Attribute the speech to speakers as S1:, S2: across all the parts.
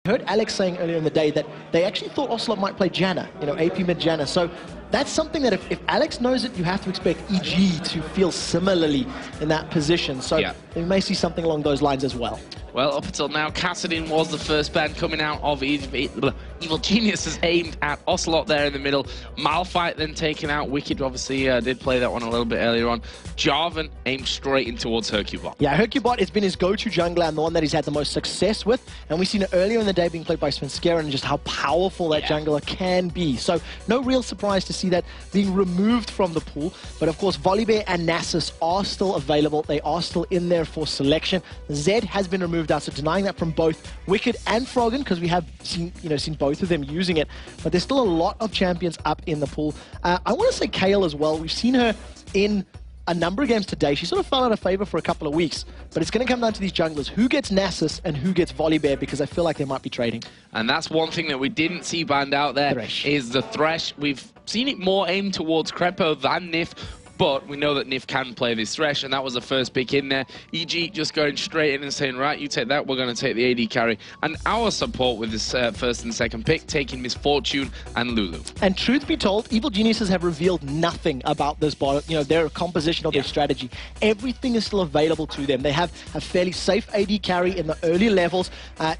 S1: I heard Alex saying earlier in the day that they actually thought Ocelot might play Janna, AP mid Janna. So that's something that if Alex knows it, you have to expect EG to feel similarly in that position. So we may see something along those lines as well.
S2: Well, up until now, Kassadin was the first ban coming out of Evil Genius has aimed at Ocelot there in the middle. Malphite then taken out. Wicked obviously did play that one a little bit earlier on. Jarvan aimed straight in towards Hercubot. Yeah,
S1: Hercubot has been his go-to jungler and the one that he's had the most success with. And we've seen it earlier in the day being played by Svenskeren and just how powerful that jungler can be. So no real surprise to see that being removed from the pool. But of course, Volibear and Nasus are still available. They are still in there for selection. Zed has been removed out, so denying that from both Wicked and Froggen, because we have seen both of them using it. But there's still a lot of champions up in the pool. I want to say Kayle as well. We've seen her in a number of games today. She sort of fell out of favor for a couple of weeks, but it's going to come down to these junglers. Who gets Nasus and who gets Volibear, because I feel like they might be trading.
S2: And that's one thing that we didn't see banned out there is the Thresh. We've seen it more aimed towards Krepo than Nif, but we know that Nif can play this Thresh, and that was the first pick in there. EG just going straight in and saying, right, you take that, we're going to take the AD carry. And our support with this first and second pick, taking Miss Fortune and Lulu.
S1: And truth be told, Evil Geniuses have revealed nothing about this bot, their composition of their strategy. Everything is still available to them. They have a fairly safe AD carry in the early levels.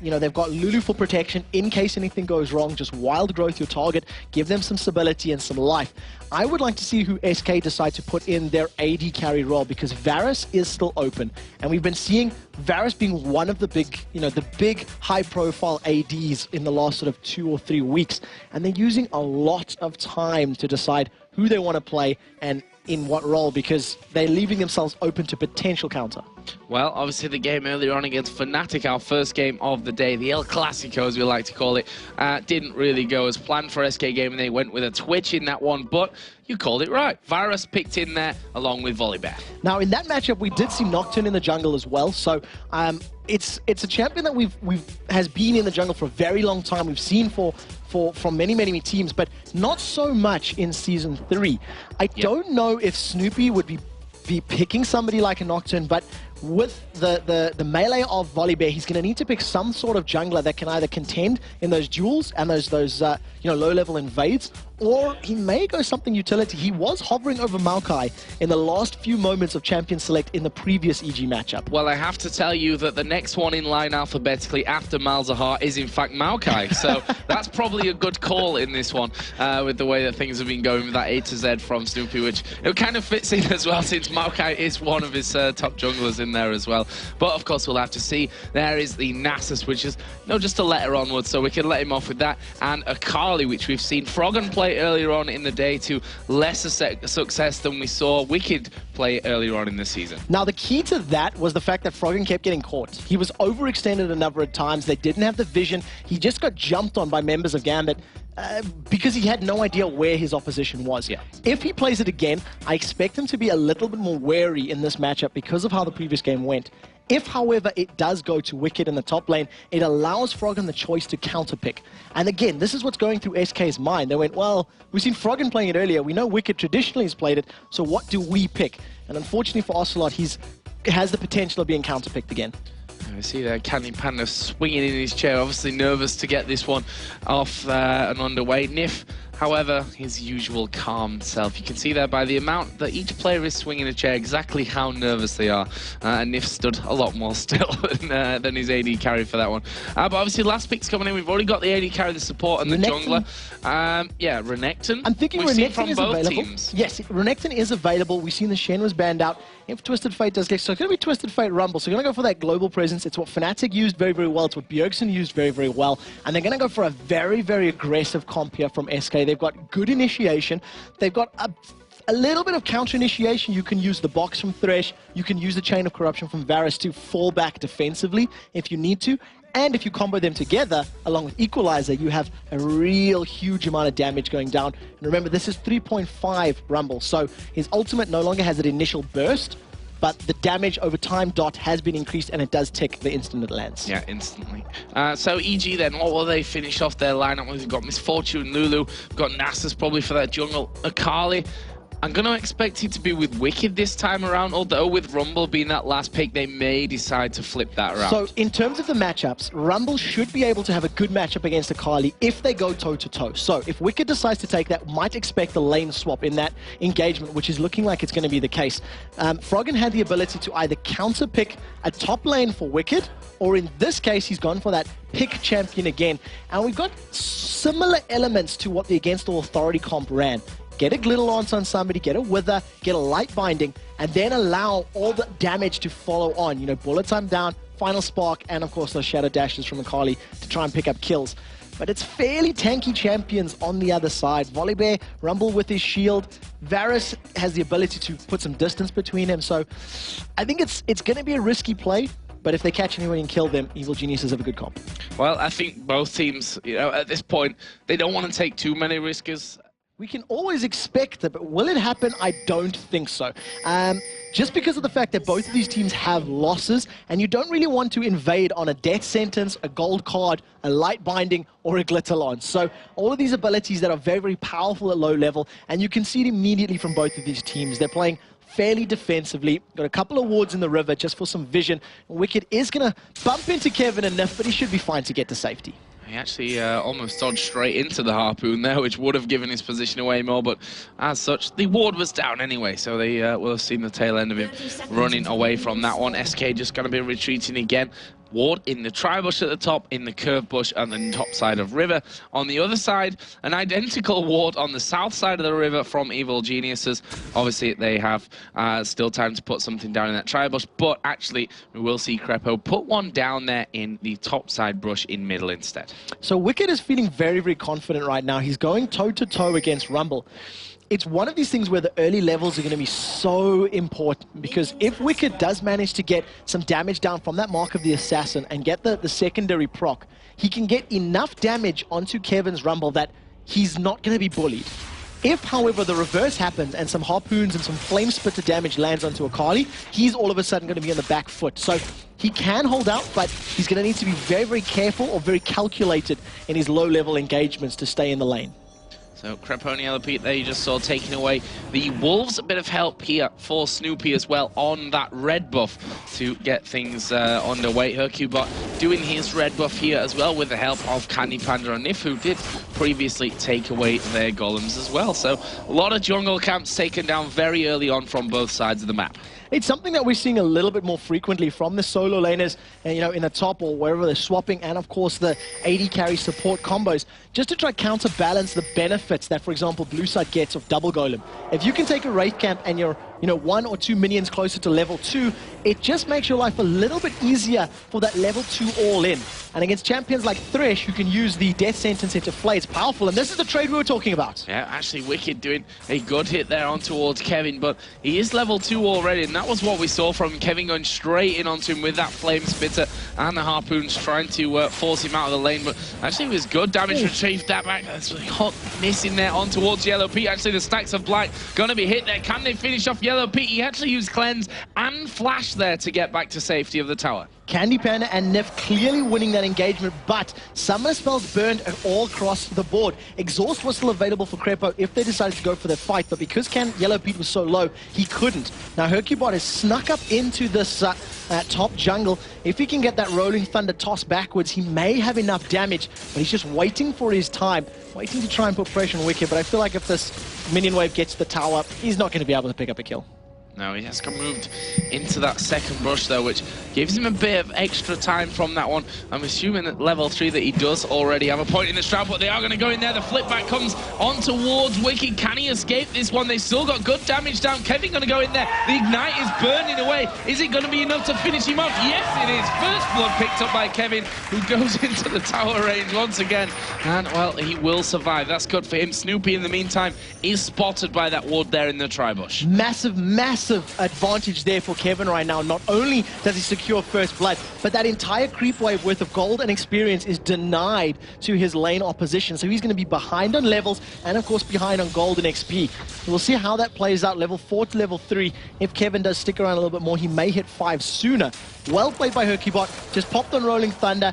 S1: They've got Lulu for protection in case anything goes wrong. Just wild growth your target, give them some stability and some life. I would like to see who SK decide to put in their AD carry role, because Varus is still open, and we've been seeing Varus being one of the big, the big high-profile ADs in the last sort of 2 or 3 weeks, and they're using a lot of time to decide who they want to play and in what role, because they're leaving themselves open to potential counter.
S2: Well, obviously the game earlier on against Fnatic, our first game of the day, the El Clasico as we like to call it, didn't really go as planned for SK Gaming. They went with a Twitch in that one, but you called it right. Varus picked in there along with Volibear.
S1: Now in that matchup, we did see Nocturne in the jungle as well, so it's a champion that has been in the jungle for a very long time. We've seen from many teams, but not so much in Season 3. I don't know if Snoopy would be picking somebody like a Nocturne, but with the melee of Volibear, he's going to need to pick some sort of jungler that can either contend in those duels and those low-level invades, or he may go something utility. He was hovering over Maokai in the last few moments of Champion Select in the previous EG matchup.
S2: Well, I have to tell you that the next one in line alphabetically after Malzahar is in fact Maokai, so that's probably a good call in this one with the way that things have been going with that A to Z from Snoopy, which it kind of fits in as well, since Maokai is one of his top junglers in there as well. But of course we'll have to see. There is the Nasus, which is just a letter onwards, so we can let him off with that, and Akali, which we've seen Froggen play earlier on in the day to lesser success than we saw Wicked play earlier on in the season.
S1: Now the key to that was the fact that Froggen kept getting caught. He was overextended a number of times. They didn't have the vision. He just got jumped on by members of Gambit because he had no idea where his opposition was. If he plays it again, I expect him to be a little bit more wary in this matchup because of how the previous game went. If, however, it does go to Wicked in the top lane, it allows Froggen the choice to counterpick. And again, this is what's going through SK's mind. They went, well, we've seen Froggen playing it earlier. We know Wicked traditionally has played it, so what do we pick? And unfortunately for Ocelot, he has the potential of being counterpicked again.
S2: I see there Candy Panda swinging in his chair, obviously nervous to get this one off and underway. Nif, however, his usual calm self. You can see there by the amount that each player is swinging a chair exactly how nervous they are. And Nif stood a lot more still than his AD carry for that one. But obviously last pick's coming in. We've already got the AD carry, the support, and the jungler. Yeah, Renekton.
S1: I'm thinking Renekton is available. Teams. Yes, Renekton is available. We've seen the Shen was banned out. If Twisted Fate does get, so it's going to be Twisted Fate Rumble. So you're going to go for that global presence. It's what Fnatic used very well. It's what Bjergsen used very well. And they're going to go for a very aggressive comp here from SK. They've got good initiation. They've got a little bit of counter initiation. You can use the box from Thresh. You can use the Chain of Corruption from Varus to fall back defensively if you need to. And if you combo them together, along with Equalizer, you have a real huge amount of damage going down. And remember, this is 3.5 Rumble, so his ultimate no longer has that initial burst, but the damage over time dot has been increased, and it does tick the instant it lands.
S2: Yeah, instantly. So EG then, what will they finish off their lineup with? We've got Miss Fortune, Lulu, we've got Nasus probably for that jungle, Akali. I'm going to expect it to be with Wicked this time around, although with Rumble being that last pick, they may decide to flip that around.
S1: So in terms of the matchups, Rumble should be able to have a good matchup against Akali if they go toe-to-toe. So if Wicked decides to take that, might expect a lane swap in that engagement, which is looking like it's going to be the case. Froggen had the ability to either counter-pick a top lane for Wicked, or in this case, he's gone for that pick champion again. And we've got similar elements to what the Against All Authority comp ran. Get a Glitter Lance on somebody, get a Wither, get a Light Binding, and then allow all the damage to follow on. You know, bullet time down, final spark, and of course those Shadow Dashes from Akali to try and pick up kills. But it's fairly tanky champions on the other side. Volibear, Rumble with his shield. Varus has the ability to put some distance between him. So I think it's going to be a risky play. But if they catch anyone and kill them, Evil Geniuses have a good comp.
S2: Well, I think both teams, you know, at this point, they don't want to take too many risks.
S1: We can always expect it, but will it happen? I don't think so. Just because of the fact that both of these teams have losses, and you don't really want to invade on a death sentence, a gold card, a light binding, or a glitter lance. So all of these abilities that are very, very powerful at low level, and you can see it immediately from both of these teams. They're playing fairly defensively. Got a couple of wards in the river just for some vision. Wicked is going to bump into Kevin and Nif, but he should be fine to get to safety.
S2: He actually almost dodged straight into the Harpoon there, which would have given his position away more, but as such, the ward was down anyway, so they will have seen the tail end of him running away from that one. SK just going to be retreating again. Ward in the tri-bush at the top, in the curve bush on the top side of river. On the other side, an identical ward on the south side of the river from Evil Geniuses. Obviously, they have still time to put something down in that tri-bush, but actually, we will see Crepo put one down there in the top side brush in middle instead.
S1: So Wicked is feeling very, very confident right now. He's going toe-to-toe against Rumble. It's one of these things where the early levels are going to be so important, because if Wicked does manage to get some damage down from that Mark of the Assassin and get the secondary proc, he can get enough damage onto Kevin's Rumble that he's not going to be bullied. If, however, the reverse happens and some Harpoons and some Flame Spitter damage lands onto Akali, he's all of a sudden going to be on the back foot. So he can hold out, but he's going to need to be very, very careful or very calculated in his low-level engagements to stay in the lane.
S2: So Crepo and Yellow Pete there you just saw taking away the Wolves. A bit of help here for Snoopy as well on that red buff to get things underway. Hercubot doing his red buff here as well with the help of Candy Panda and Nif, who did previously take away their golems as well. So a lot of jungle camps taken down very early on from both sides of the map.
S1: It's something that we're seeing a little bit more frequently from the solo laners, you know, in the top or wherever they're swapping, and of course the AD carry support combos, just to try counterbalance the benefits that, for example, blue side gets of double golem. If you can take a Wraith camp and you're, you know, 1 or 2 minions closer to level 2, it just makes your life a little bit easier for that level 2 all-in. And against champions like Thresh, who can use the death sentence into Flay, it's powerful, and this is the trade we were talking about.
S2: Yeah, actually Wicked doing a good hit there on towards Kevin, but he is level 2 already, and that was what we saw from Kevin going straight in onto him with that Flame Spitter and the Harpoons trying to force him out of the lane, but actually it was good damage retrieved that back. That's really hot missing there on towards Yellow Pete. Actually the stacks of blight gonna be hit there. Can they finish off Yellow Pete? He actually used cleanse and flash there to get back to safety of the tower.
S1: Candy Panda and Nif clearly winning that engagement, but Summoner Spells burned all across the board. Exhaust was still available for Crepo if they decided to go for the fight, but because Yellow Pete was so low, he couldn't. Now Hercubot has snuck up into this top jungle. If he can get that Rolling Thunder toss backwards, he may have enough damage, but he's just waiting for his time, waiting to try and put pressure on Wicked, but I feel like if this minion wave gets to the tower, he's not going to be able to pick up a kill.
S2: No, he has moved into that second brush though, which gives him a bit of extra time from that one. I'm assuming at level 3 that he does already have a point in the strap, but they are going to go in there. The flip back comes on towards Wicked. Can he escape this one? They still got good damage down. Kevin going to go in there. The ignite is burning away. Is it going to be enough to finish him off? Yes, it is. First blood picked up by Kevin, who goes into the tower range once again. And, well, he will survive. That's good for him. Snoopy, in the meantime, is spotted by that ward there in the tri-bush.
S1: Massive, massive advantage there for Kevin right now. Not only does he secure first blood, but that entire creep wave worth of gold and experience is denied to his lane opposition. So he's going to be behind on levels and, of course, behind on gold and XP. So we'll see how that plays out. Level 4 to level 3. If Kevin does stick around a little bit more, he may hit 5 sooner. Well played by Hercubot. Just popped on Rolling Thunder.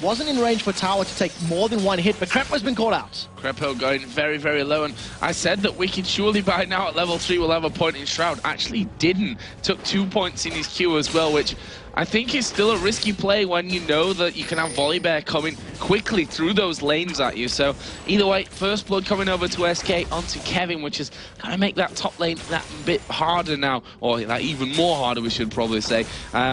S1: wasn't in range for Tower to take more than one hit, but Krepo's been caught out.
S2: Krepo going very, very low, and I said that Wicked surely by now at level 3 will have a point in Shroud. Actually didn't. Took 2 points in his Q as well, which I think is still a risky play when you know that you can have Volibear coming quickly through those lanes at you. So either way, first blood coming over to SK onto Kevin, which is going to make that top lane that bit harder now, or that even more harder, we should probably say,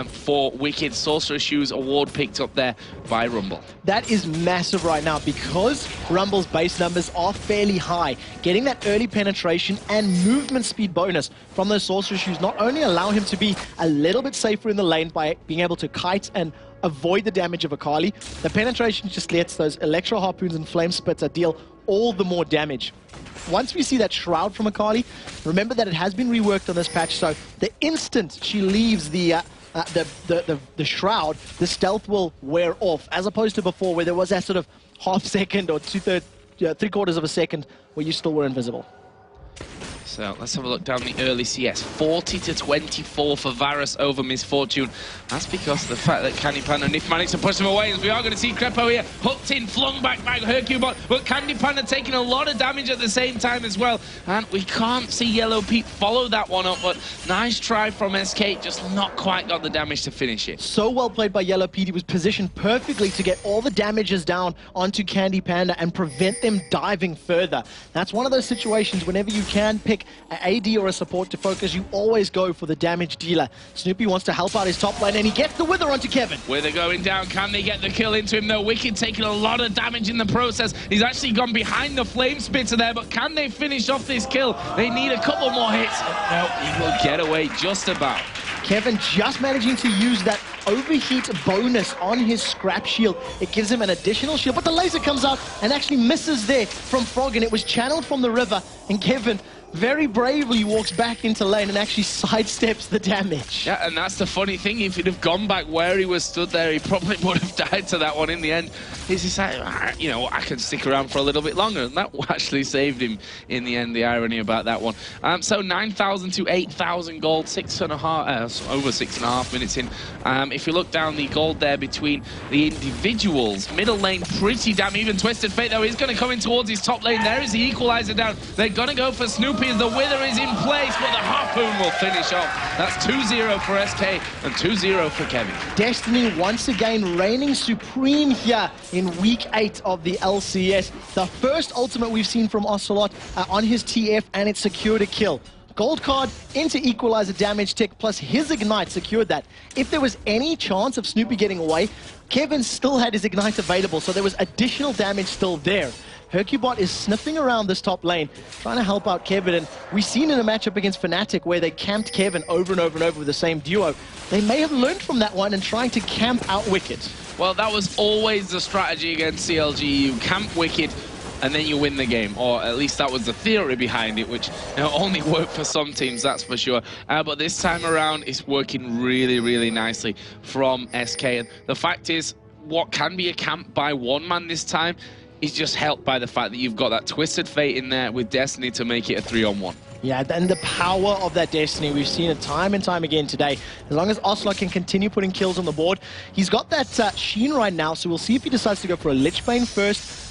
S2: for Wicked. Sorcerer Shoes award picked up there by Rumble.
S1: That is massive right now because Rumble's base numbers are fairly high. Getting that early penetration and movement speed bonus from those Sorcerer Shoes not only allow him to be a little bit safer in the lane by being able to kite and avoid the damage of Akali, the penetration just lets those Electro Harpoons and Flame Spitter deal all the more damage. Once we see that Shroud from Akali, remember that it has been reworked on this patch, so the instant she leaves the Shroud, the stealth will wear off, as opposed to before where there was that sort of half second or three-quarters of a second where you still were invisible.
S2: So let's have a look down the early CS. 40-24 for Varus over Misfortune. That's because of the fact that Candy Panda and Nif managed to push him away. As we are going to see Krepo here hooked in, flung back by Hercubot, but Candy Panda taking a lot of damage at the same time as well. And we can't see Yellow Pete follow that one up, but nice try from SK, just not quite got the damage to finish it.
S1: So well played by Yellow Pete. He was positioned perfectly to get all the damages down onto Candy Panda and prevent them diving further. That's one of those situations whenever you can pick an AD or a support to focus, you always go for the damage dealer. Snoopy wants to help out his top lane, and he gets the Wither onto Kevin.
S2: Wither going down. Can they get the kill into him, though? Wicked taking a lot of damage in the process. He's actually gone behind the Flame Spitter there, but can they finish off this kill? They need a couple more hits. No, he will get away just about.
S1: Kevin just managing to use that overheat bonus on his scrap shield. It gives him an additional shield, but the laser comes out and actually misses there from Frog, and it was channeled from the river, and Kevin very bravely walks back into lane and actually sidesteps the damage.
S2: Yeah, and that's the funny thing. If he'd have gone back where he was stood there, he probably would have died to that one in the end. He's decided, you know, I can stick around for a little bit longer, and that actually saved him in the end, the irony about that one. So 9,000 to 8,000 gold, over 6.5 minutes in. If you look down the gold there between the individuals, middle lane pretty damn even. Twisted Fate, though, is going to come in towards his top lane. There is the equalizer down. They're going to go for Snoopy. The Wither is in place, but the Harpoon will finish off. That's 2-0 for SK and 2-0 for Kevin.
S1: Destiny once again reigning supreme here in week 8 of the LCS. The first ultimate we've seen from Ocelot on his TF, and it secured a kill. Gold card into equalizer damage tick, plus his Ignite secured that. If there was any chance of Snoopy getting away, Kevin still had his Ignite available, so there was additional damage still there. Hercubot is sniffing around this top lane, trying to help out Kevin, and we've seen in a matchup against Fnatic where they camped Kevin over and over and over with the same duo. They may have learned from that one and trying to camp out Wicked.
S2: Well, that was always the strategy against CLG. You camp Wicked, and then you win the game, or at least that was the theory behind it, which only worked for some teams, that's for sure. But this time around, it's working really, really nicely from SK. And the fact is, what can be a camp by one man this time is just helped by the fact that you've got that Twisted Fate in there with Destiny to make it a 3-on-1.
S1: Yeah, and the power of that Destiny, we've seen it time and time again today. As long as Ocelot can continue putting kills on the board, he's got that Sheen right now, so we'll see if he decides to go for a Lich Bane first.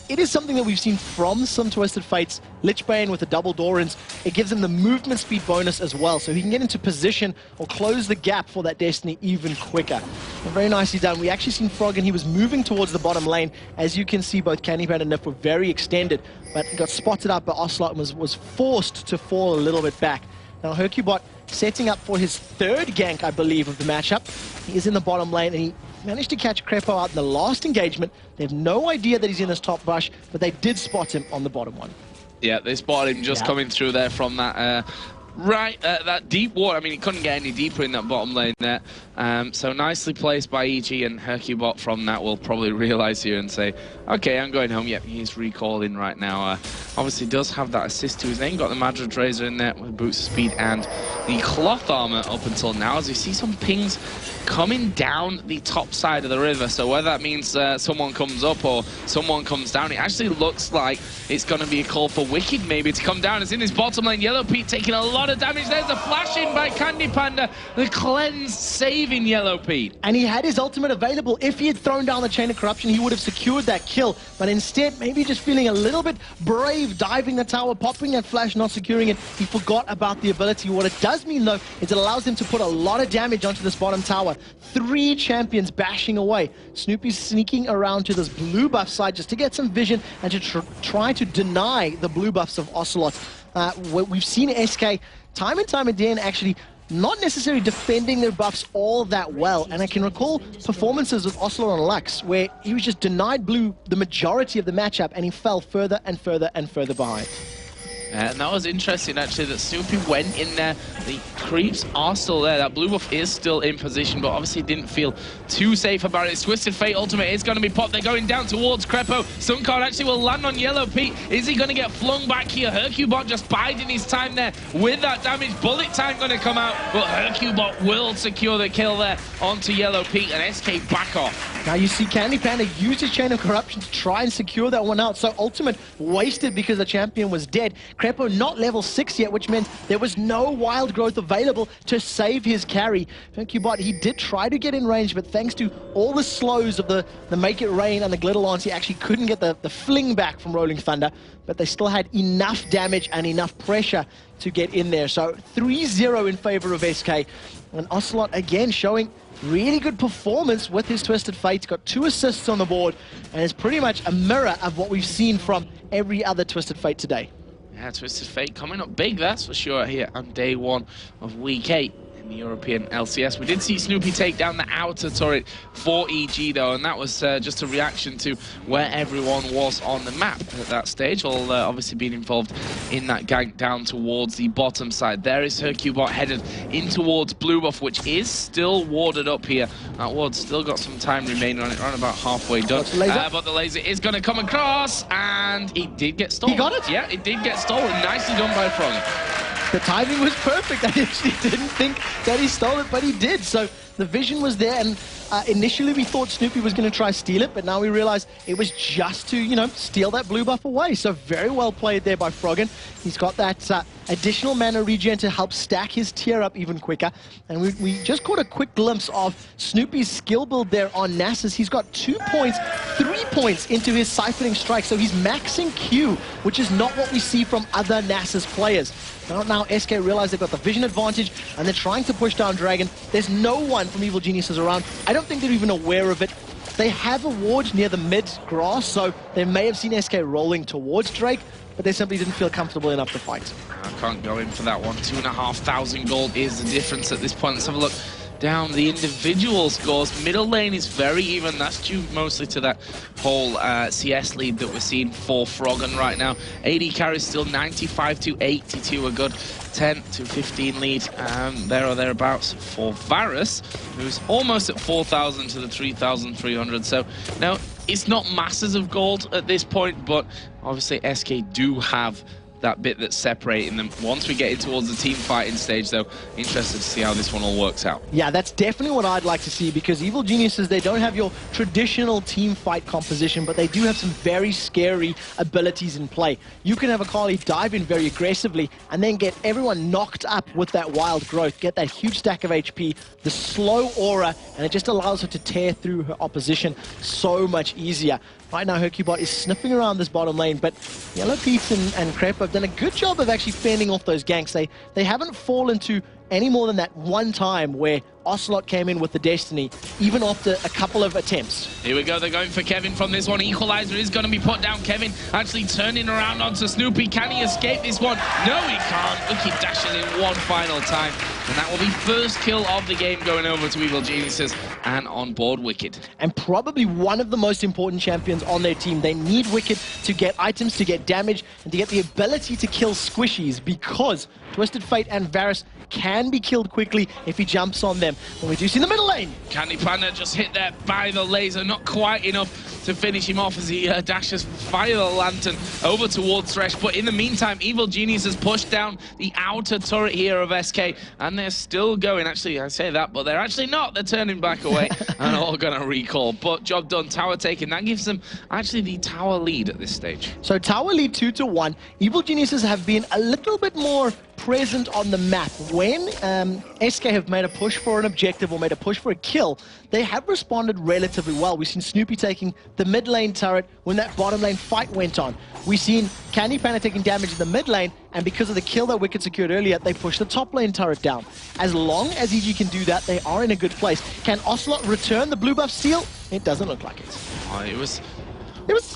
S1: It is something that we've seen from some Twisted Fates. Lich Bane with the double Dorans, it gives him the movement speed bonus as well, so he can get into position or close the gap for that Destiny even quicker. And very nicely done. We actually seen Frog, and he was moving towards the bottom lane. As you can see, both Candy Panda and Nif were very extended, but got spotted out by Ocelot and was forced to fall a little bit back. Now Hercubot setting up for his third gank, I believe, of the matchup. He is in the bottom lane, and he managed to catch Krepo out in the last engagement. They have no idea that he's in this top bush, but they did spot him on the bottom one.
S2: Yeah, they spotted him just coming through there from that that deep water. I mean, he couldn't get any deeper in that bottom lane there. So nicely placed by EG, and Hercubot from that will probably realize here and say, okay, I'm going home. Yep, he's recalling right now. Obviously does have that assist to his name. Got the Madrid Razor in there with boots of speed and the cloth armor up until now. As we see some pings coming down the top side of the river. So whether that means someone comes up or someone comes down, it actually looks like it's going to be a call for Wicked maybe to come down. It's in his bottom lane. Yellow Pete taking a lot of damage. There's a flash in by Candy Panda. The cleanse saving Yellow Pete.
S1: And he had his ultimate available. If he had thrown down the Chain of Corruption, he would have secured that kill. But instead, maybe just feeling a little bit brave, diving the tower, popping that flash, not securing it. He forgot about the ability. What it does mean, though, is it allows him to put a lot of damage onto this bottom tower. 3 champions bashing away. Snoopy's sneaking around to this blue buff side just to get some vision and to try to deny the blue buffs of Ocelot. We've seen SK time and time again actually not necessarily defending their buffs all that well. And I can recall performances with Ocelot and Lux where he was just denied blue the majority of the matchup and he fell further and further and further behind.
S2: And that was interesting, actually, that Snoopy went in there. The creeps are still there. That blue buff is still in position, but obviously didn't feel too safe about it. Twisted Fate ultimate is going to be popped. They're going down towards Crepo. Suncard actually will land on Yellow Pete. Is he going to get flung back here? Hercubot just biding his time there with that damage. Bullet time going to come out, but Hercubot will secure the kill there onto Yellow Pete, and SK back off.
S1: Now you see Candy Panda use his Chain of Corruption to try and secure that one out. So ultimate wasted because the champion was dead. Crepo not level 6 yet, which meant there was no wild growth available to save his carry. Hercubot, he did try to get in range, but thanks to all the slows of the Make It Rain and the Glitter Lance, he actually couldn't get the fling back from Rolling Thunder. But they still had enough damage and enough pressure to get in there. So 3-0 in favor of SK. And Ocelot again showing really good performance with his Twisted Fate. Got 2 assists on the board and is pretty much a mirror of what we've seen from every other Twisted Fate today.
S2: Yeah, Twisted Fate coming up big, that's for sure, here on day 1 of week 8 in the European LCS. We did see Snoopy take down the outer turret for EG, though, and that was just a reaction to where everyone was on the map at that stage, all obviously being involved in that gank down towards the bottom side. There is Hercubot headed in towards blue buff, which is still warded up here. That ward's still got some time remaining on it, around about halfway done. But the laser is going to come across, and he did get stolen.
S1: He got it?
S2: Yeah, it did get stolen. Nicely done by Froggy.
S1: The timing was perfect. I actually didn't think that he stole it, but he did. So the vision was there, and initially we thought Snoopy was going to try steal it, but now we realize it was just to, you know, steal that blue buff away. So very well played there by Froggen. He's got that additional mana regen to help stack his tier up even quicker. And we just caught a quick glimpse of Snoopy's skill build there on Nasus. He's got 2 points, 3 points into his siphoning strike, so he's maxing Q, which is not what we see from other Nasus players. Now SK realize they've got the vision advantage, and they're trying to push down Dragon. There's no one from Evil Geniuses around. I don't think they're even aware of it. They have a ward near the mid grass, so they may have seen SK rolling towards Drake, but they simply didn't feel comfortable enough to fight.
S2: I can't go in for that one. 2,500 gold is the difference at this point. Let's have a look down the individual scores. Middle lane is very even. That's due mostly to that whole CS lead that we're seeing for Froggen right now. AD carry is still 95 to 82, a good 10 to 15 lead there or thereabouts for Varus, who's almost at 4,000 to the 3,300. So now it's not masses of gold at this point, but obviously SK do have that bit that's separating them. Once we get in towards the team fighting stage, though, interested to see how this one all works out.
S1: Yeah, that's definitely what I'd like to see, because Evil Geniuses, they don't have your traditional team fight composition, but they do have some very scary abilities in play. You can have a Akali dive in very aggressively and then get everyone knocked up with that wild growth, get that huge stack of HP, the slow aura, and it just allows her to tear through her opposition so much easier. Right now, Hercubot is sniffing around this bottom lane, but Yellow Pete and Crepe have done a good job of actually fending off those ganks. They haven't fallen to any more than that one time where Ocelot came in with the Destiny, even after a couple of attempts.
S2: Here we go, they're going for Kevin from this one. Equalizer is going to be put down. Kevin actually turning around onto Snoopy. Can he escape this one? No, he can't. Wicked dashes in one final time. And that will be first kill of the game going over to Evil Geniuses and on board Wicked.
S1: And probably one of the most important champions on their team. They need Wicked to get items, to get damage, and to get the ability to kill squishies, because Twisted Fate and Varus can be killed quickly if he jumps on them. Kevin. When we do see in the middle lane.
S2: Candy Panda just hit there by the laser, not quite enough to finish him off as he dashes via the lantern over towards Thresh. But in the meantime, Evil Genius has pushed down the outer turret here of SK, and they're still going. Actually, I say that, but they're actually not. They're turning back away and all going to recall. But job done, tower taken. That gives them actually the tower lead at this stage.
S1: So tower lead 2-1. Evil Geniuses have been a little bit more present on the map. When SK have made a push for an objective or made a push for a kill, they have responded relatively well. We've seen Snoopy taking the mid lane turret when that bottom lane fight went on. We've seen Candy Panda taking damage in the mid lane, and because of the kill that Wicked secured earlier, they pushed the top lane turret down. As long as EG can do that, they are in a good place. Can Ocelot return the blue buff seal? It doesn't look like it.
S2: It was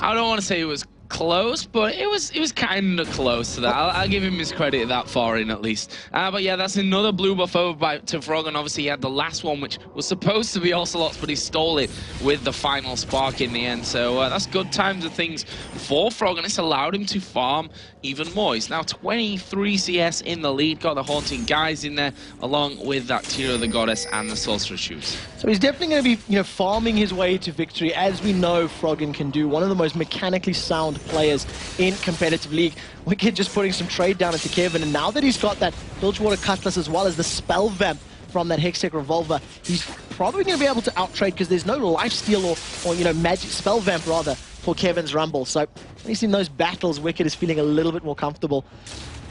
S2: I don't want to say it was close, but it was kind of close to that. I'll give him his credit that far in at least. But yeah, that's another blue buff over to Frog, and obviously he had the last one, which was supposed to be Ocelot's, but he stole it with the final spark in the end. So that's good times of things for Frog, and it's allowed him to farm even more. He's now 23 CS in the lead, got the Haunting Guys in there, along with that Tear of the Goddess and the Sorcerer's Shoes.
S1: So he's definitely going to be, farming his way to victory, as we know Froggen can do. One of the most mechanically sound players in competitive league. Wicked just putting some trade down into Kevin, and now that he's got that Bilgewater Cutlass as well as the Spell Vamp from that Hextech Revolver, he's probably going to be able to outtrade, because there's no lifesteal or magic Spell Vamp rather for Kevin's Rumble. So at least in those battles, Wicked is feeling a little bit more comfortable.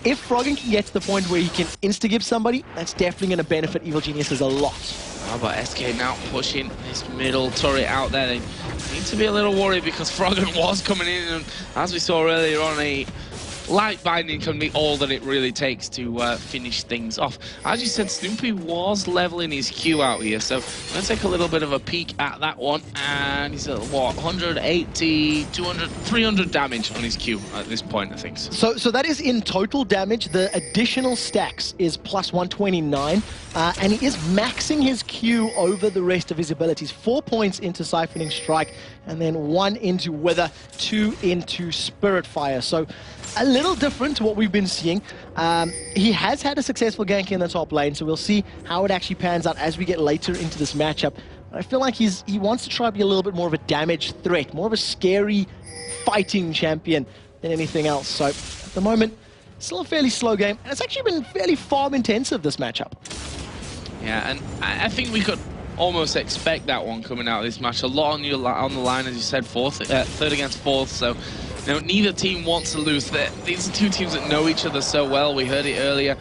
S1: If Froggen can get to the point where he can insta-give somebody, that's definitely going to benefit Evil Geniuses a lot.
S2: How about SK now pushing this middle turret out there? They need to be a little worried, because Froggen was coming in, and as we saw earlier on, a light binding can be all that it really takes to finish things off. As you said, Snoopy was leveling his Q out here, so let's take a little bit of a peek at that one. And he's at what, 180, 200, 300 damage on his Q at this point, I think.
S1: So that is in total damage. The additional stacks is plus 129, and he is maxing his Q over the rest of his abilities. 4 points into Siphoning Strike, and then 1 into Wither, 2 into Spirit Fire. So a little different to what we've been seeing. He has had a successful gank in the top lane, so we'll see how it actually pans out as we get later into this matchup. I feel like he wants to try to be a little bit more of a damage threat, more of a scary fighting champion than anything else. So at the moment, still a fairly slow game, and it's actually been fairly farm intensive, this matchup.
S2: Yeah, and I think we could almost expect that one coming out of this match. A lot on the line, as you said, third against fourth, so neither team wants to lose. These are two teams that know each other so well. We heard it earlier.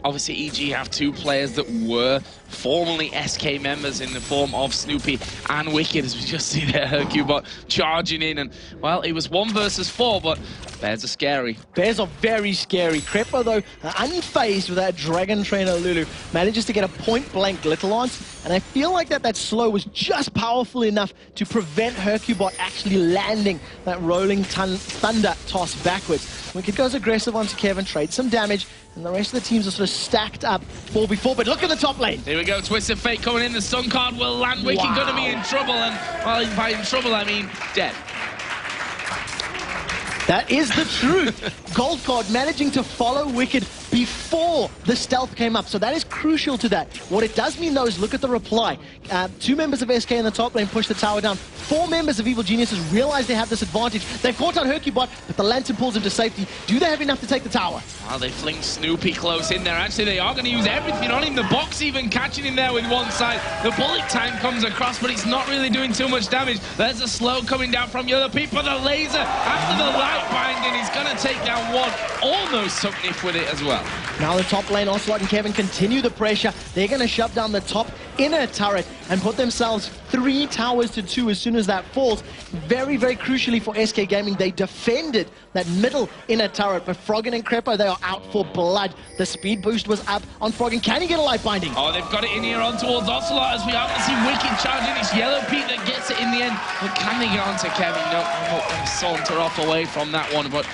S2: Obviously, EG have two players that were formerly SK members in the form of Snoopy and Wicked, as we just see there, Hercubot charging in. And, well, it was 1 versus 4, but bears are scary. Bears are very scary. Crepper, though, unfazed with that Dragon Trainer Lulu, manages to get a point-blank Little Lance, and I feel like that slow was just powerful enough to prevent Hercubot actually landing that rolling thunder toss backwards. Wicked goes aggressive onto Kevin, trades some damage, and the rest of the teams are sort of stacked up 4v4, but look at the top lane. Here we go, Twisted Fate coming in, the stun card will land. Wicked gonna be in trouble, and well, by in trouble I mean dead. That is the truth. Gold Card managing to follow Wicked before the stealth came up, so that is crucial to that. What it does mean though is look at the reply. 2 members of SK in the top lane push the tower down. 4 members of Evil Geniuses realize they have this advantage. They've caught out Hercubot, but the Lantern pulls him to safety. Do they have enough to take the tower? Well, they fling Snoopy close in there. Actually, they are going to use everything on him. The box even catching him there with one side. The bullet time comes across, but it's not really doing too much damage. There's a slow coming down from the other people. The laser after the light binding is going to take down one. Almost took Nif with it as well. Now the top lane, Ocelot and Kevin continue the pressure. They're going to shove down the top inner turret and put themselves 3 towers to 2 as soon as that falls. Very, very crucially for SK Gaming, they defended that middle inner turret, but Froggen and Crepper, they are out for blood. The speed boost was up on Froggen. Can he get a light binding? Oh, they've got it in here on towards Ocelot, as we are going to see Wicked charging. It's Yellow Pete that gets it in the end. But can they get onto Kevin? No, they saunter off away from that one, but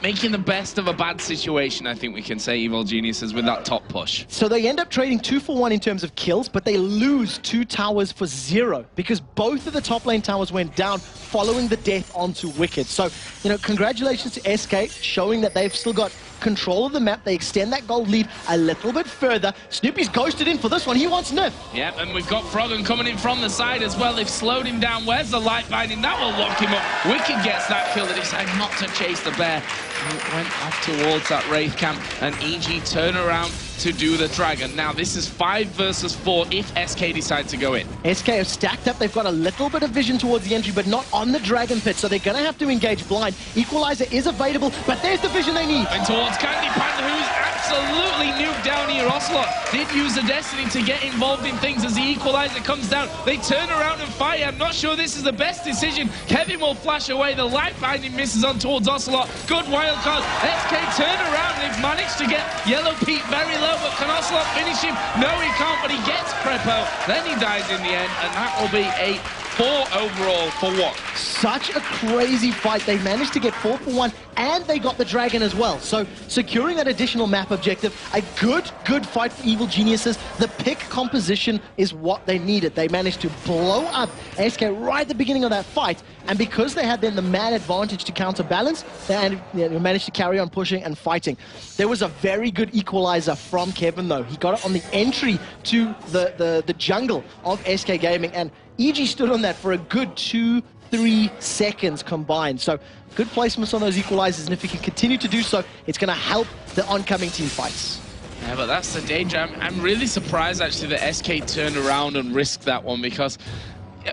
S2: making the best of a bad situation, I think we can say, Evil Geniuses, with that top push. So they end up trading 2 for 1 in terms of kills, but they lose 2 towers for 0 because both of the top lane towers went down following the death onto Wicked. So, congratulations to SK, showing that they've still got
S1: control of the map. They extend that gold lead a little bit further. Snoopy's ghosted in for this one. He wants Nif.
S2: Yep, and we've got Froggen coming in from the side as well. They've slowed him down. Where's the light binding? That will lock him up. Wicked gets that kill. They decide not to chase the bear. It went off towards that Wraith camp, and EG turn around to do the Dragon. Now, this is 5 versus 4 if SK decide to go in.
S1: SK have stacked up. They've got a little bit of vision towards the entry, but not on the Dragon Pit, so they're going to have to engage blind. Equalizer is available, but there's the vision they need.
S2: And towards Candy Panda, who's absolutely nuked down here. Ocelot did use the Destiny to get involved in things as the Equalizer comes down. They turn around and fire. I'm not sure this is the best decision. Kevin will flash away. The light binding misses on towards Ocelot. Good wild card. SK turn around. They've managed to get Yellow Pete very low, but can Ocelot finish him? No, he can't, but he gets Prepo. Then he dies in the end, and that will be a 4 overall for what?
S1: Such a crazy fight. They managed to get 4 for 1, and they got the Dragon as well. So securing that additional map objective, a good fight for Evil Geniuses. The pick composition is what they needed. They managed to blow up SK right at the beginning of that fight, and because they had then the man advantage to counterbalance, they managed to carry on pushing and fighting. There was a very good equalizer from Kevin, though. He got it on the entry to the jungle of SK Gaming, and EG stood on that for a good 2-3 seconds combined. So good placements on those equalizers, and if he can continue to do so, it's going to help the oncoming team fights.
S2: Yeah, but that's the danger. I'm really surprised, actually, that SK turned around and risked that one, because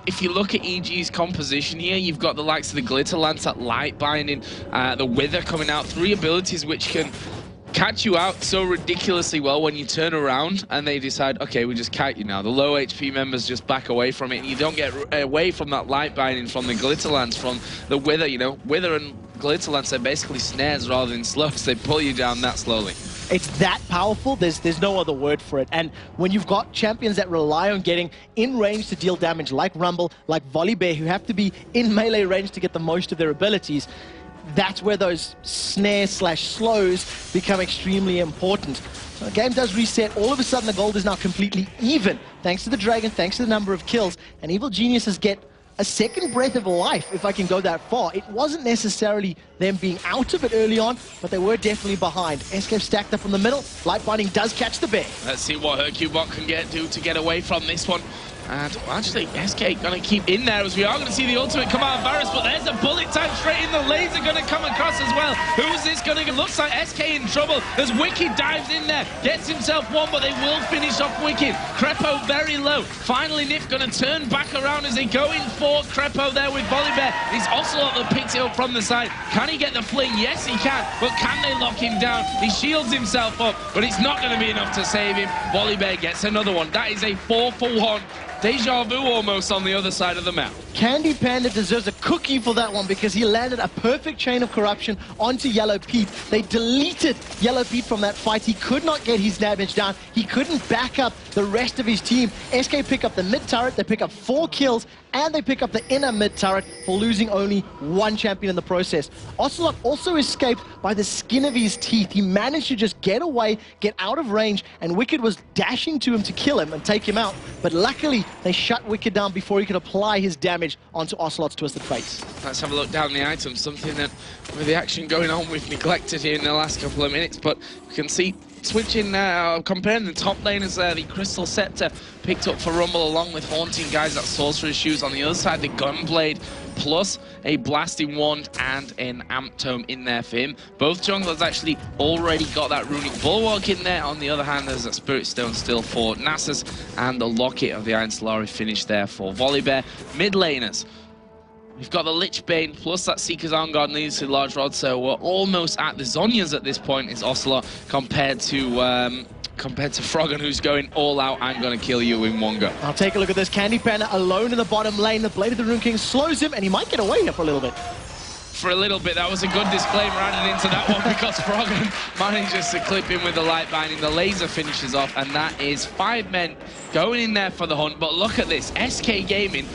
S2: if you look at EG's composition here, you've got the likes of the Glitter Lance, that light binding, the Wither coming out, 3 abilities which can catch you out so ridiculously well when you turn around and they decide, okay, we just kite you now. The low HP members just back away from it, and you don't get away from that light binding from the Glitter Lance, from the Wither. You know, Wither and Glitter Lance are basically snares rather than slows. They pull you down that slowly.
S1: It's that powerful, there's no other word for it. And when you've got champions that rely on getting in range to deal damage, like Rumble, like Volibear, who have to be in melee range to get the most of their abilities, that's where those snares/slows become extremely important. So the game does reset. All of a sudden, the gold is now completely even, thanks to the Dragon, thanks to the number of kills, and Evil Geniuses get a second breath of life, if I can go that far. It wasn't necessarily them being out of it early on, but they were definitely behind. SK stacked up in the middle. Light binding does catch the bear.
S2: Let's see what Hercubot can do to get away from this one. And actually, SK going to keep in there, as we are going to see the ultimate come out of Varus, but there's a bullet time straight in. The laser going to come across as well. Who's this going to... Looks like SK in trouble as Wicked dives in there, gets himself one, but they will finish off Wicked. Crepo very low. Finally, Nif going to turn back around as they go in for Crepo there with Volibear. It's Ocelot that picks it up from the side. Can he get the fling? Yes, he can, but can they lock him down? He shields himself up, but it's not going to be enough to save him. Volibear gets another one. That is a 4 for 1. Deja vu almost on the other side of the map.
S1: Candy Panda deserves a cookie for that one, because he landed a perfect chain of corruption onto Yellow Pete. They deleted Yellow Pete from that fight. He could not get his damage down. He couldn't back up the rest of his team. SK pick up the mid turret, they pick up 4 kills, and they pick up the inner mid turret for losing only 1 champion in the process. Ocelot also escaped by the skin of his teeth. He managed to just get away, get out of range, and Wicked was dashing to him to kill him and take him out. But luckily, they shut Wicked down before he could apply his damage onto Ocelot's Twisted Fates.
S2: Let's have a look down the items, something that, with the action going on, we've neglected here in the last couple of minutes, but you can see switching, comparing the top laners there, the Crystal Scepter picked up for Rumble along with Haunting Guys, that Sorcerer's Shoes. On the other side, the Gunblade plus a Blasting Wand and an Amp Tome in there for him. Both junglers actually already got that Runic Bulwark in there. On the other hand, there's a Spirit Stone still for Nasus, and the Locket of the Iron Solari finished there for Volibear. Mid laners, we've got the Lich Bane plus that Seeker's Arm Guard leads to Large Rod, so we're almost at the Zhonya's at this point. It's Ocelot compared to Froggen, who's going all out and going to kill you in one go.
S1: I'll take a look at this. Candy Panda alone in the bottom lane. The Blade of the Rune King slows him, and he might get away here for a little bit.
S2: For a little bit, that was a good disclaimer added into that one, because Froggen manages to clip him with the light binding. The laser finishes off, and that is 5 men going in there for the hunt. But look at this, SK Gaming,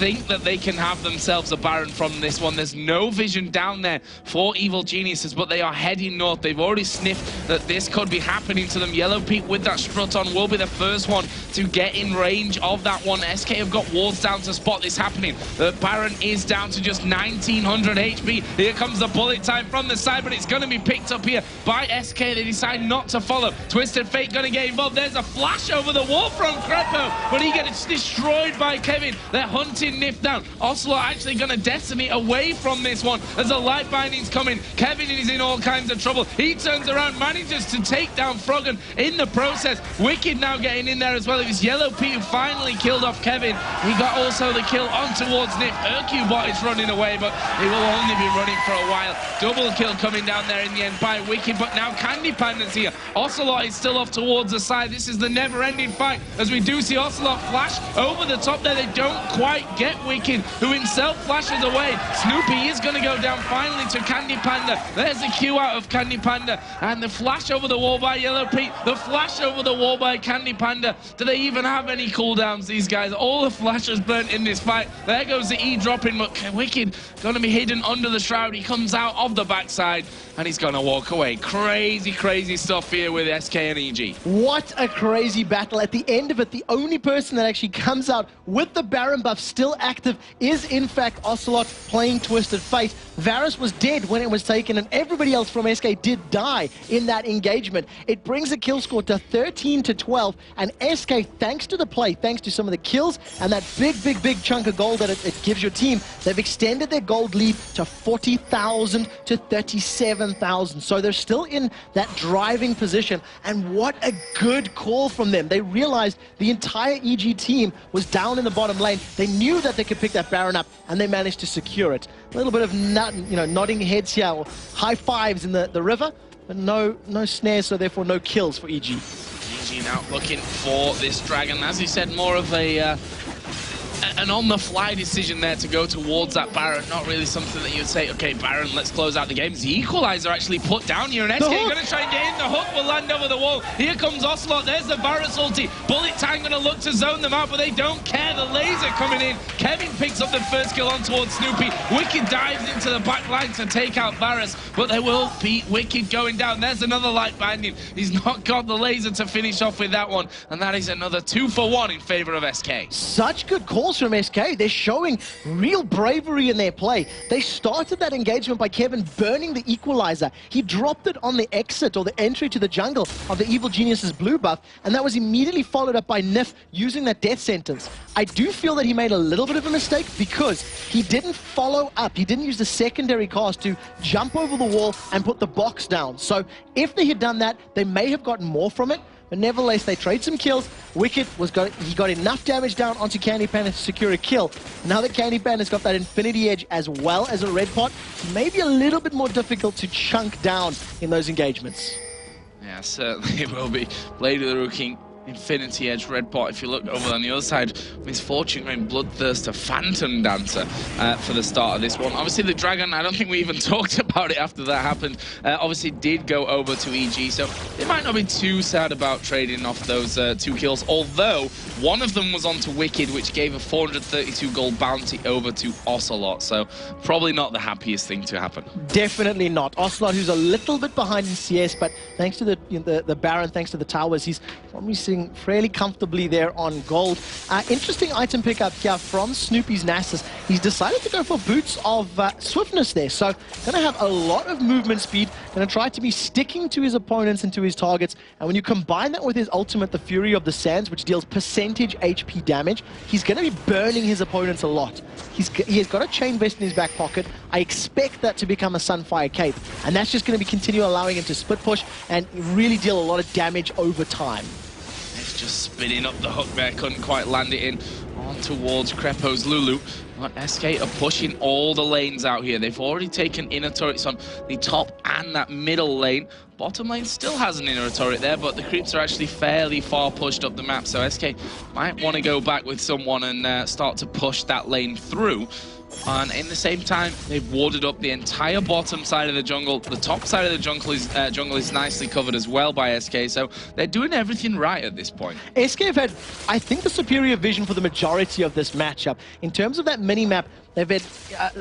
S2: think that they can have themselves a Baron from this one. There's no vision down there for Evil Geniuses, but they are heading north. They've already sniffed that this could be happening to them. Yellow Pete with that strut on will be the first one to get in range of that one. SK have got wards down to spot this happening. The Baron is down to just 1900 HP. Here comes the bullet time from the side, but it's going to be picked up here by SK. They decide not to follow. Twisted Fate going to get involved. There's a flash over the wall from Crepo, but he gets destroyed by Kevin. They're hunting Nif down. Ocelot actually going to decimate away from this one as the light binding's coming. Kevin is in all kinds of trouble. He turns around, manages to take down Froggen in the process. Wicked now getting in there as well. It was Yellow Pete who finally killed off Kevin. He got also the kill on towards Nif. Urcubot is running away, but he will only be running for a while. Double kill coming down there in the end by Wicked, but now Candy Panda's here. Ocelot is still off towards the side. This is the never-ending fight as we do see Ocelot flash over the top there. They don't quite get Wicked, who himself flashes away. Snoopy is going to go down finally to Candy Panda. There's the Q out of Candy Panda, and the flash over the wall by Yellow Pete, the flash over the wall by Candy Panda. Do they even have any cooldowns, these guys? All the flashes burnt in this fight. There goes the E dropping, but Wicked going to be hidden under the shroud. He comes out of the backside, and he's going to walk away. Crazy, crazy stuff here with SK and EG.
S1: What a crazy battle. At the end of it, the only person that actually comes out with the Baron buff still active is, in fact, Ocelot playing Twisted Fate. Varus was dead when it was taken, and everybody else from SK did die in that engagement. It brings the kill score to 13-12, and SK, thanks to the play, thanks to some of the kills, and that big chunk of gold that it gives your team, they've extended their gold lead to 40,000 to 37,000. So they're still in that driving position, and what a good call from them. They realized the entire EG team was down in the bottom lane. They knew that they could pick that Baron up, and they managed to secure it. A little bit of nodding heads here, or high fives in the river, but no snares, so therefore no kills for EG.
S2: EG now looking for this dragon. As you said, more of an on-the-fly decision there to go towards that Baron. Not really something that you'd say, okay, Baron, let's close out the game. The equalizer actually put down here, and SK going to try and get in. The hook will land over the wall. Here comes Ocelot. There's the Varus ulti. Bullet Time going to look to zone them out, but they don't care. The laser coming in. Kevin picks up the first kill on towards Snoopy. Wicked dives into the back line to take out Varus, but they will beat Wicked going down. There's another light binding. He's not got the laser to finish off with that one, and that is another 2-for-1 in favor of SK.
S1: Such good calls from SK. They're showing real bravery in their play. They started that engagement by Kevin burning the equalizer. He dropped it on the exit or the entry to the jungle of the Evil Genius's blue buff, and that was immediately followed up by Nif using that death sentence. I do feel that he made a little bit of a mistake because he didn't follow up. He didn't use the secondary cast to jump over the wall and put the box down. So if they had done that, they may have gotten more from it. But nevertheless, they trade some kills. Wicked he got enough damage down onto Candy Panda to secure a kill. Now that Candy Panda's got that Infinity Edge as well as a red pot, maybe a little bit more difficult to chunk down in those engagements.
S2: Yeah, certainly it will be. Blade of the Rookie, Infinity Edge, red pot. If you look over on the other side, Misfortune going Bloodthirster, Phantom Dancer for the start of this one. Obviously the Dragon, I don't think we even talked about it after that happened, obviously did go over to EG, so they might not be too sad about trading off those 2 kills, although one of them was onto Wicked, which gave a 432 gold bounty over to Ocelot, so probably not the happiest thing to happen.
S1: Definitely not. Ocelot, who's a little bit behind in CS, but thanks to the Baron, thanks to the towers, he's probably sitting fairly comfortably there on gold. Interesting item pickup here from Snoopy's Nasus. He's decided to go for boots of swiftness there, so going to have a lot of movement speed, going to try to be sticking to his opponents and to his targets, and when you combine that with his ultimate, the Fury of the Sands, which deals percentage HP damage, he's going to be burning his opponents a lot. He has got a chain vest in his back pocket. I expect that to become a Sunfire Cape, and that's just going to be continue allowing him to split push and really deal a lot of damage over time.
S2: It's just spinning up the hook there, couldn't quite land it in on towards Crepo's Lulu. But SK are pushing all the lanes out here. They've already taken inner turrets on the top and that middle lane. Bottom lane still has an inner turret there, but the creeps are actually fairly far pushed up the map, so SK might want to go back with someone and start to push that lane through. And in the same time, they've warded up the entire bottom side of the jungle. The top side of the jungle is nicely covered as well by SK, so they're doing everything right at this point.
S1: SK have had, I think, the superior vision for the majority of this matchup. In terms of that mini-map, they've had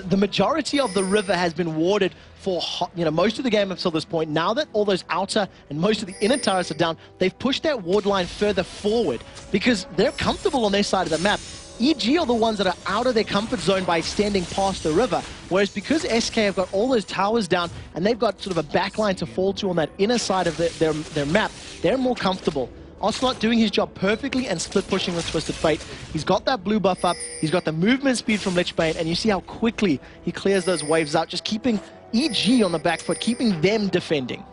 S1: the majority of the river has been warded for most of the game up till this point. Now that all those outer and most of the inner turrets are down, they've pushed that ward line further forward because they're comfortable on their side of the map. EG are the ones that are out of their comfort zone by extending past the river, whereas because SK have got all those towers down and they've got sort of a backline to fall to on that inner side of their map, they're more comfortable. Ocelot doing his job perfectly and split pushing with Twisted Fate. He's got that blue buff up, he's got the movement speed from Lichbane, and you see how quickly he clears those waves out, just keeping EG on the back foot, keeping them defending.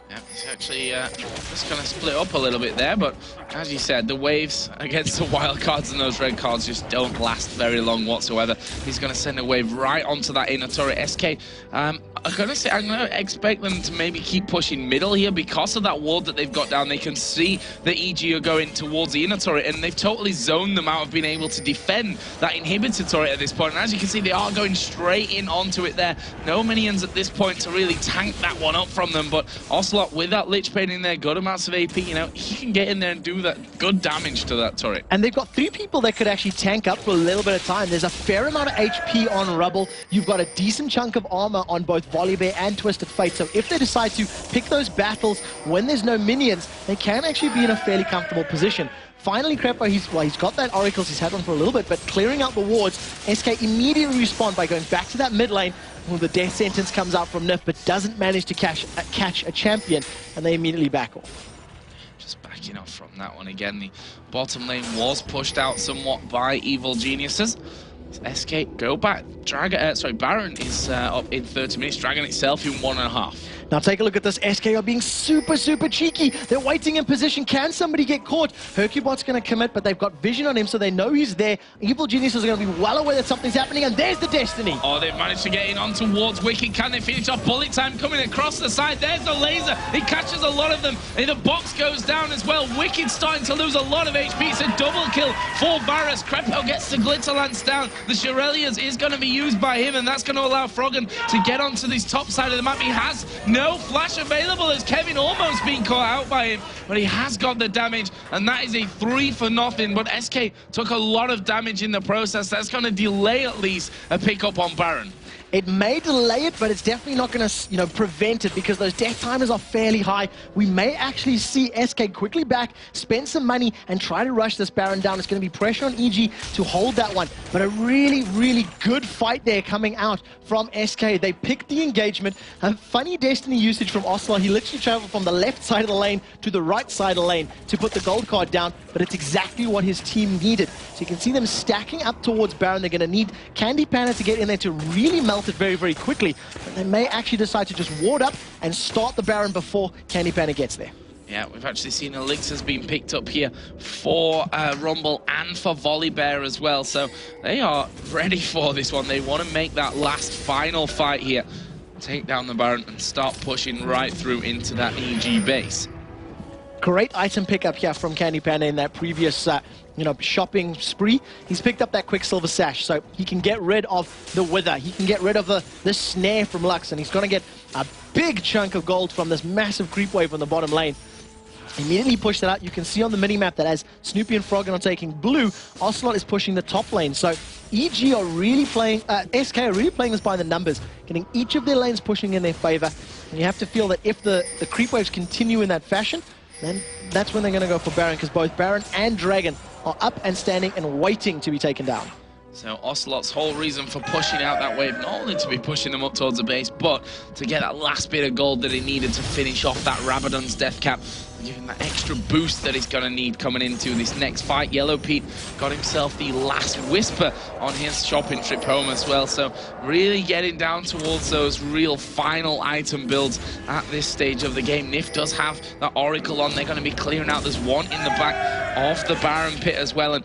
S2: Yeah, he's actually just going to split up a little bit there, but as you said, the waves against the wild cards and those red cards just don't last very long whatsoever. He's going to send a wave right onto that inner turret. SK, I'm going to expect them to maybe keep pushing middle here because of that ward that they've got down. They can see the EG are going towards the inner turret, and they've totally zoned them out of being able to defend that inhibitor turret at this point. And as you can see, they are going straight in onto it there. No minions at this point to really tank that one up from them, but Ocelot with that Lichbane in there, good amounts of AP, he can get in there and do that good damage to that turret.
S1: And they've got 3 people that could actually tank up for a little bit of time. There's a fair amount of HP on Rubble. You've got a decent chunk of armor on both Volibear and Twisted Fate. So if they decide to pick those battles when there's no minions, they can actually be in a fairly comfortable position. Finally, Crepo, he's got that Oracles, he's had one for a little bit, but clearing out the wards, SK immediately respond by going back to that mid lane when the death sentence comes out from Nif, but doesn't manage to catch a champion, and they immediately back off.
S2: Just backing off from that one again. The bottom lane was pushed out somewhat by Evil Geniuses. SK go back. Baron is up in 30 minutes. Dragon itself in 1.5.
S1: Now take a look at this. SK are being super cheeky. They're waiting in position. Can somebody get caught? Hercubot's going to commit, but they've got vision on him, so they know he's there. Evil Geniuses are going to be well aware that something's happening, and there's the Destiny.
S2: Oh, they've managed to get in on towards Wicked. Can they finish off? Bullet time coming across the side. There's the laser. It catches a lot of them. And the box goes down as well. Wicked starting to lose a lot of HP. It's a double kill for Varus. Crepo gets the Glitterlance down. The Shirelias is going to be used by him, and that's going to allow Froggen to get onto this top side of the map. He has no flash available as Kevin almost being caught out by him, but he has got the damage, and that is a 3-for-0. But SK took a lot of damage in the process. That's going to delay at least a pickup on Baron.
S1: It may delay it, but it's definitely not going to, prevent it because those death timers are fairly high. We may actually see SK quickly back, spend some money, and try to rush this Baron down. It's going to be pressure on EG to hold that one. But a really good fight there coming out from SK. They picked the engagement. A funny Destiny usage from Ocelot. He literally traveled from the left side of the lane to the right side of the lane to put the gold card down, but it's exactly what his team needed. So you can see them stacking up towards Baron. They're going to need Candy Panda to get in there to really melt it very quickly, but they may actually decide to just ward up and start the Baron before Candy Panda gets there.
S2: Yeah, we've actually seen elixirs being picked up here for Rumble and for Volibear as well, so they are ready for this one. They want to make that last final fight here, take down the Baron and start pushing right through into that EG base.
S1: Great item pickup here from Candy Panda in that previous shopping spree. He's picked up that Quicksilver Sash, so he can get rid of the Wither. He can get rid of the snare from Lux, and he's going to get a big chunk of gold from this massive creep wave on the bottom lane. Immediately push that out. You can see on the minimap that as Snoopy and Froggen are taking blue, Ocelot is pushing the top lane. So EG are really playing, SK are really playing this by the numbers, getting each of their lanes pushing in their favor. And you have to feel that if the creep waves continue in that fashion, then that's when they're going to go for Baron, because both Baron and Dragon are up and standing and waiting to be taken down.
S2: So Ocelot's whole reason for pushing out that wave, not only to be pushing them up towards the base, but to get that last bit of gold that he needed to finish off that Rabadon's death cap, giving that extra boost that he's going to need coming into this next fight. Yellow Pete got himself the last whisper on his shopping trip home as well, so really getting down towards those real final item builds at this stage of the game. Nif does have that Oracle on. They're going to be clearing out. There's one in the back of the Baron pit as well, and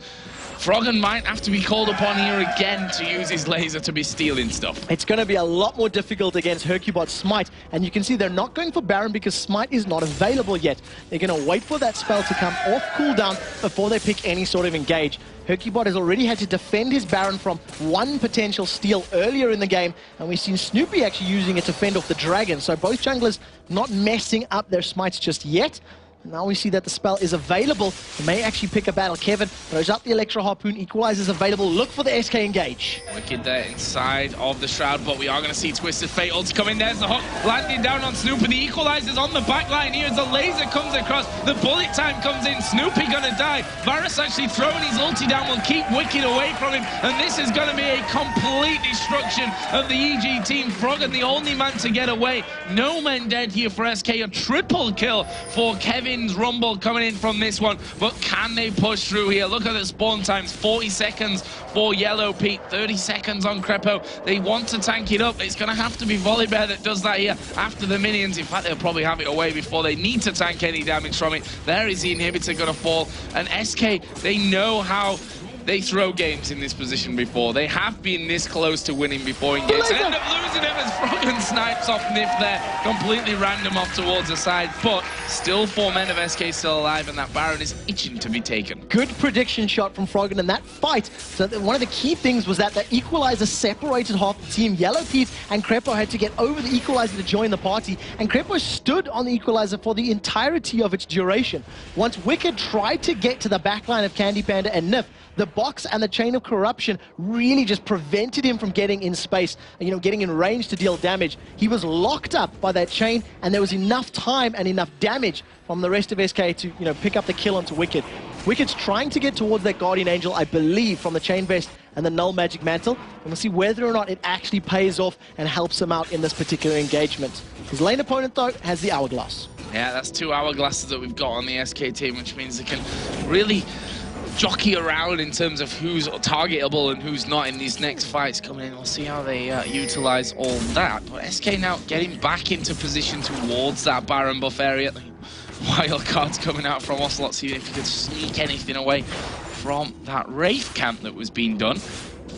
S2: Froggen might have to be called upon here again to use his laser to be stealing stuff.
S1: It's going to be a lot more difficult against Hercubot's Smite, and you can see they're not going for Baron because Smite is not available yet. They're going to wait for that spell to come off cooldown before they pick any sort of engage. Hercubot has already had to defend his Baron from one potential steal earlier in the game, and we've seen Snoopy actually using it to fend off the Dragon. So both junglers not messing up their Smites just yet. Now we see that the spell is available. They may actually pick a battle. Kevin throws out the Electro Harpoon. Equalizer's available. Look for the SK engage.
S2: Wicked there inside of the Shroud, but we are going to see Twisted Fate ulti come in. There's the hook landing down on Snoopy. The Equalizer's on the back line here as the laser comes across. The bullet time comes in. Snoopy going to die. Varus actually throwing his ulti down will keep Wicked away from him. And this is going to be a complete destruction of the EG team. Froggen, the only man to get away. No men dead here for SK. A triple kill for Kevin. Rumble coming in from this one, but can they push through here? Look at the spawn times, 40 seconds for Yellow Pete, 30 seconds on Crepo. They want to tank it up. It's going to have to be Volibear that does that here after the minions. In fact, they'll probably have it away before they need to tank any damage from it. There is the inhibitor going to fall, and SK, they know how they throw games in this position before. They have been this close to winning before in games. They end up losing him as Froggen snipes off Nif there. Completely random off towards the side, but still 4 men of SK still alive, and that Baron is itching to be taken.
S1: Good prediction shot from Froggen in that fight. So one of the key things was that the Equalizer separated half the team. Yellow Pete and Crepo had to get over the Equalizer to join the party, and Crepo stood on the Equalizer for the entirety of its duration. Once Wicked tried to get to the backline of Candy Panda and Nif, the box and the Chain of Corruption really just prevented him from getting in space, you know, getting in range to deal damage. He was locked up by that chain, and there was enough time and enough damage from the rest of SK to, you know, pick up the kill onto Wicked. Wicked's trying to get towards that Guardian Angel, I believe, from the Chain Vest and the Null Magic Mantle, and we'll see whether or not it actually pays off and helps him out in this particular engagement. His lane opponent, though, has the Hourglass.
S2: Yeah, that's 2 Hourglasses that we've got on the SK team, which means they can really jockey around in terms of who's targetable and who's not in these next fights coming in. We'll see how they utilize all that. But SK now getting back into position towards that Baron buff area. Wild cards coming out from Ocelot, see if he could sneak anything away from that Wraith camp that was being done.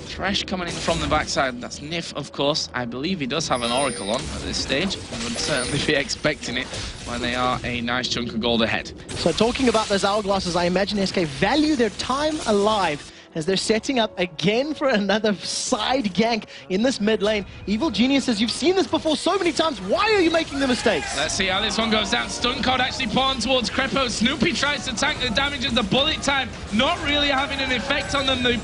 S2: Thresh coming in from the backside. That's Nif, of course. I believe he does have an Oracle on at this stage. I would certainly be expecting it when they are a nice chunk of gold ahead.
S1: So talking about those Hourglasses, I imagine SK value their time alive as they're setting up again for another side gank in this mid lane. Evil Genius says, you've seen this before so many times, why are you making the mistakes?
S2: Let's see how this one goes down. Stun code actually pawned towards Crepo. Snoopy tries to tank the damage of the bullet time, not really having an effect on them. The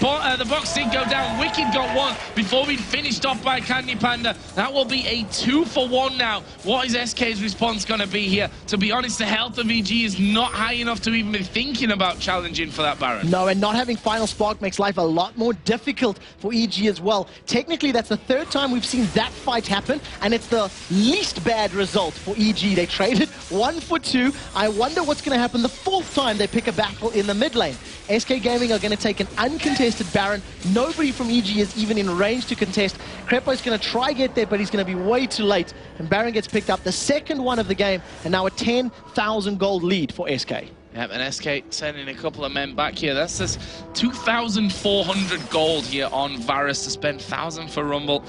S2: box did go down. Wicked got one before being finished off by Candy Panda. That will be a 2-for-1 now. What is SK's response going to be here? To be honest, the health of EG is not high enough to even be thinking about challenging for that Baron.
S1: No, and not having Final Spark makes life a lot more difficult for EG as well. Technically, that's the 3rd time we've seen that fight happen, and it's the least bad result for EG. They traded 1 for 2. I wonder what's going to happen the 4th time they pick a battle in the mid lane. SK Gaming are going to take an uncontested Baron. Nobody from EG is even in range to contest. Crepo's going to try get there, but he's going to be way too late. And Baron gets picked up, the 2nd one of the game, and now a 10,000 gold lead for SK.
S2: Yep, and SK sending a couple of men back here. That's just 2,400 gold here on Varus to spend 1,000 for Rumble.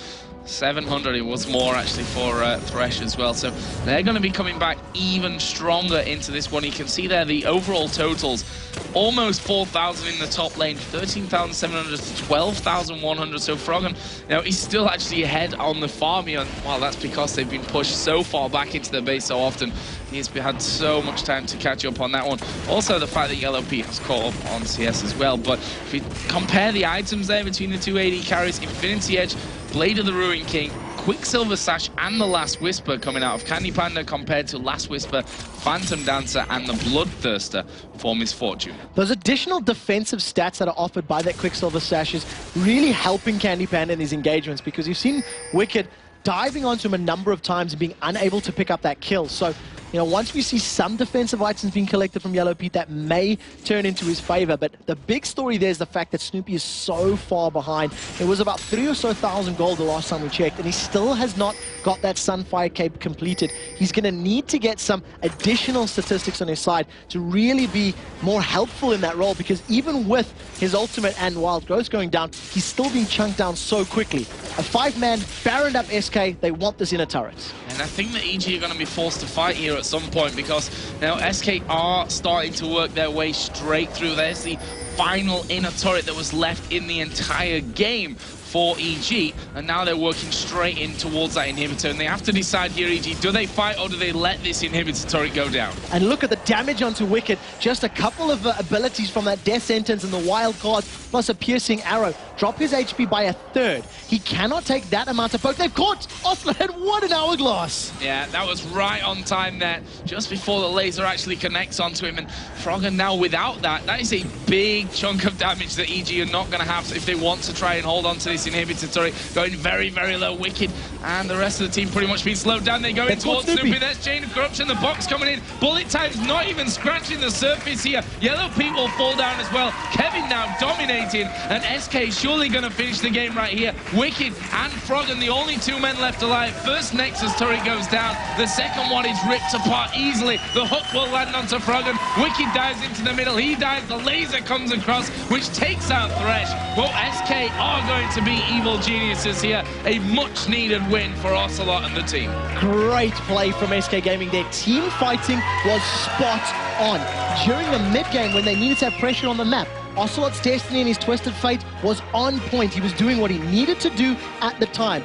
S2: 700, it was more actually for Thresh as well. So they're going to be coming back even stronger into this one. You can see there the overall totals. Almost 4,000 in the top lane, 13,700 to 12,100. So Froggen, now he's still actually ahead on the farm here. Well, that's because they've been pushed so far back into their base so often. He's had so much time to catch up on that one. Also, the fact that Yellow Pete has caught up on CS as well. But if you compare the items there between the 2 AD carries, Infinity Edge, Blade of the Ruin King, Quicksilver Sash, and the Last Whisper coming out of Candy Panda compared to Last Whisper, Phantom Dancer, and the Bloodthirster for Misfortune.
S1: Those additional defensive stats that are offered by that Quicksilver Sash is really helping Candy Panda in these engagements, because you've seen Wicked diving onto him a number of times and being unable to pick up that kill. So You know, once we see some defensive items being collected from Yellow Pete, that may turn into his favor. But the big story there is the fact that Snoopy is so far behind. It was about 3,000 or so gold the last time we checked, and he still has not got that Sunfire Cape completed. He's going to need to get some additional statistics on his side to really be more helpful in that role, because even with his ultimate and Wild Growth going down, he's still being chunked down so quickly. A 5-man, Baroned up SK, they want this inner turret.
S2: And I think that EG are going to be forced to fight here at some point, because now SK are starting to work their way straight through. There's the final inner turret that was left in the entire game for EG, and now they're working straight in towards that inhibitor, and they have to decide here, EG, do they fight or do they let this inhibitor turret go down?
S1: And look at the damage onto Wicked. Just a couple of abilities from that Death Sentence and the Wild Card, plus a Piercing Arrow. Drop his HP by 1/3. He cannot take that amount of poke. They've caught Oslo, and what an hourglass!
S2: Yeah, that was right on time there, just before the laser actually connects onto him, and Frogger now without that, that is a big chunk of damage that EG are not going to have if they want to try and hold on to this inhibitor turret. Going very, very low. Wicked and the rest of the team pretty much being slowed down. They go in towards Snoopy. There's Chain of Corruption, the box coming in. Bullet Time's not even scratching the surface here. Yellow Pete will fall down as well. Kevin now dominating, and SK surely going to finish the game right here. Wicked and Froggen, the only 2 men left alive. First Nexus turret goes down. The second one is ripped apart easily. The hook will land onto Froggen. Wicked dives into the middle. He dives. The laser comes across, which takes out Thresh. Well, SK are going to be evil geniuses here. A much-needed win for Ocelot and the team.
S1: Great play from SK Gaming. Their team fighting was spot on. During the mid-game, when they needed to have pressure on the map, Ocelot's Destiny and his Twisted Fate was on point. He was doing what he needed to do at the time.